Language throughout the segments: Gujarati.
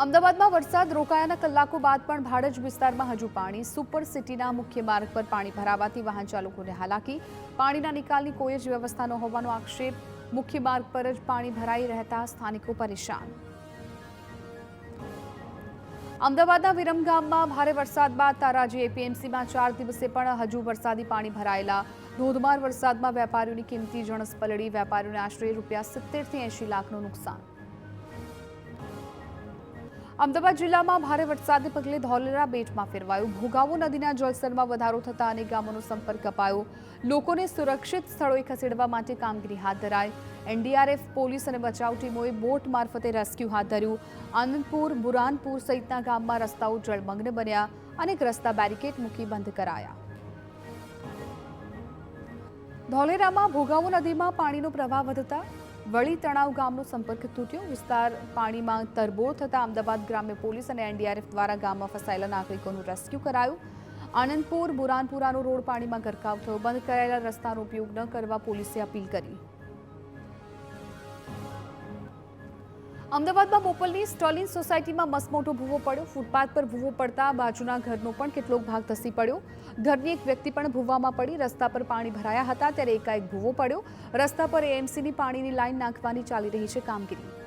અમદાવાદમાં વરસાદ રોકાયાના કલાકો બાદ પણ ભાડજ વિસ્તારમાં હજુ પાણી સુપર સિટીના મુખ્ય માર્ગ પર પાણી ભરાવાથી વાહન ચાલકોને હાલાકી પાણીના નિકાલની કોઈ જ વ્યવસ્થા ન હોવાનો આક્ષેપ મુખ્ય માર્ગ પર જ પાણી ભરાઈ રહેતા સ્થાનિકો પરેશાન અમદાવાદના વિરમગામમાં ભારે વરસાદ બાદ તારાજી એપીએમસીમાં 4 દિવસે પણ હજુ વરસાદી પાણી ભરાયેલા ધોધમાર વરસાદમાં વેપારીઓની કિંમતી જણસ પલળી વેપારીઓને આશરે ₹70 થી 80 લાખનું નુકસાન અમદાવાદ જિલ્લામાં ભારે વરસાદને પગલે ધોલેરા બેટમાં ફેરવાયું ભોગાવો નદીના જળસ્તરમાં વધારો થતા અનેક ગામોનો સંપર્ક કપાયો લોકોને સુરક્ષિત સ્થળોએ ખસેડવા માટે કામગીરી હાથ ધરાઈ એનડીઆરએફ પોલીસ અને બચાવ ટીમોએ બોટ મારફતે રેસ્ક્યુ હાથ ધર્યું આનંદપુર બુરાનપુર સહિતના ગામમાં રસ્તાઓ જળમગ્ન બન્યા અનેક રસ્તા બેરિકેડ મૂકી બંધ કરાયા ધોલેરામાં ભોગાવો નદીમાં પાણીનો પ્રવાહ વધતા વળી તણાવ ગામનો સંપર્ક તૂટ્યો વિસ્તાર પાણીમાં તરબોળ થતા અમદાવાદ ગ્રામ્ય પોલીસ અને એનડીઆરએફ દ્વારા ગામમાં ફસાયેલા નાગરિકોનું રેસ્ક્યુ કરાયું આનંદપુર બુરાનપુરાનો રોડ પાણીમાં ગરકાવ થયો બંધ કરાયેલા રસ્તાનો ઉપયોગ ન કરવા પોલીસે અપીલ કરી અમદાવાદમાં બોપલની સ્ટર્લિન સોસાયટીમાં મસમોટો ભૂવો પડ્યો ફૂટપાથ પર ભૂવો પડતા બાજુના ઘરનો પણ કેટલોક ભાગ ધસી પડ્યો ઘરની એક વ્યક્તિ પણ ભૂવામાં પડી રસ્તા પર પાણી ભરાયા હતા ત્યારે એકાએક ભૂવો પડ્યો રસ્તા પર એએમસીની પાણીની લાઈન નાખવાની ચાલી રહી છે કામગીરી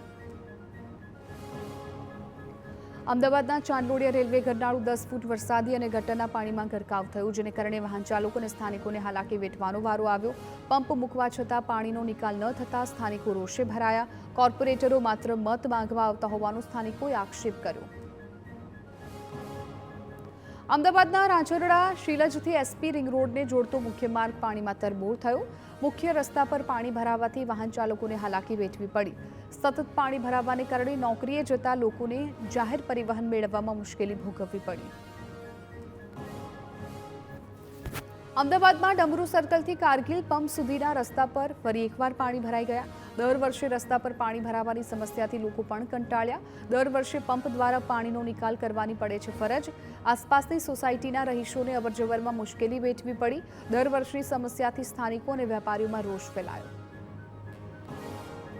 અમદાવાદના ચાંદલોડિયા રેલવે ગરનાળું 10 ફૂટ વરસાદી અને ગટરના પાણીમાં ગરકાવ થયું જેને કારણે વાહન ચાલકો અને સ્થાનિકોને હાલાકી વેઠવાનો વારો આવ્યો પંપ મૂકવા છતાં પાણીનો નિકાલ ન થતા સ્થાનિકો રોષે ભરાયા કોર્પોરેટરો માત્ર મત માંગવા આવતા હોવાનો સ્થાનિકોએ આક્ષેપ કર્યો અમદાવાદના રાંચરડા શીલજથી એસપી રિંગ રોડને જોડતો મુખ્ય માર્ગ પાણીમાં તરબોળ થયો મુખ્ય રસ્તા પર પાણી ભરાવાથી વાહન ચાલકોને હાલાકી વેઠવી પડી સતત પાણી ભરાવાને કારણે નોકરીએ જતા લોકોને જાહેર પરિવહન મેળવવામાં મુશ્કેલી ભોગવવી પડી અમદાવાદમાં ડમરૂ સર્કલથી કારગિલ પંપ સુધીના રસ્તા પર ફરી એકવાર પાણી ભરાઈ ગયા દર વર્ષે રસ્તા પર પાણી ભરાવાની સમસ્યાથી લોકો પણ કંટાળ્યા દર વર્ષે પંપ દ્વારા પાણીનો નિકાલ કરવાની પડે છે ફરજ આસપાસની સોસાયટીના રહીશોને અવરજવરમાં મુશ્કેલી વેઠવી પડી દર વર્ષની સમસ્યાથી સ્થાનિકો અને વેપારીઓમાં રોષ ફેલાયો